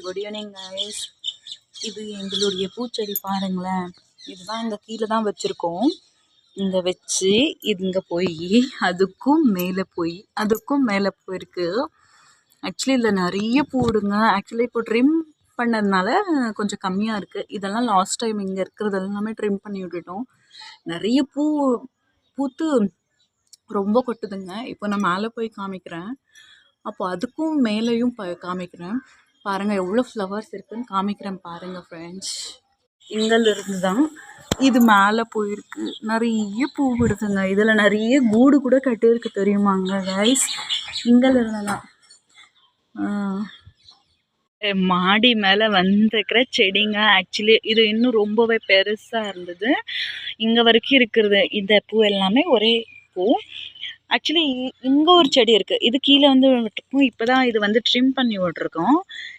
Good evening guys. இது எங்களுடைய பூச்செடி பாருங்களேன். இதுதான் இங்கே கீழே தான் வச்சுருக்கோம். இங்கே வச்சு இது இங்கே போய் அதுக்கும் மேலே போயிருக்கு. ஆக்சுவலி இதில் நிறைய பூடுங்க. ஆக்சுவலி இப்போ ட்ரிம் பண்ணதுனால கொஞ்சம் கம்மியாக இருக்குது. இதெல்லாம் லாஸ்ட் டைம் இங்கே இருக்கிறது எல்லாமே ட்ரிம் பண்ணி விட்டுட்டோம். நிறைய பூத்து ரொம்ப கொட்டுதுங்க. இப்போ நான் மேலே போய் காமிக்கிறேன். அப்போ அதுக்கும் மேலேயும் காமிக்கிறேன். பாருங்கள் எவ்வளோ ஃப்ளவர்ஸ் இருக்குதுன்னு காமிக்கிறேன் பாருங்கள் ஃப்ரெண்ட்ஸ். இங்கேருந்து தான் இது மேலே போயிருக்கு. நிறைய பூ விடுதுங்க. இதில் நிறைய கூடு கூட கட்டியிருக்கு தெரியுமாங்க கைஸ். இங்கேருந்து தான் மாடி மேலே வந்திருக்கிற செடிங்க. ஆக்சுவலி இது இன்னும் ரொம்பவே பெருசாக இருந்தது. இங்கே வரைக்கும் இருக்கிறது இந்த பூ எல்லாமே ஒரே பூ. ஆக்சுவலி இங்கே ஒரு செடி இருக்குது. இது கீழே வந்து விட்டுருக்கோம். இப்போ தான் இது வந்து ட்ரிம் பண்ணி விட்ருக்கோம்.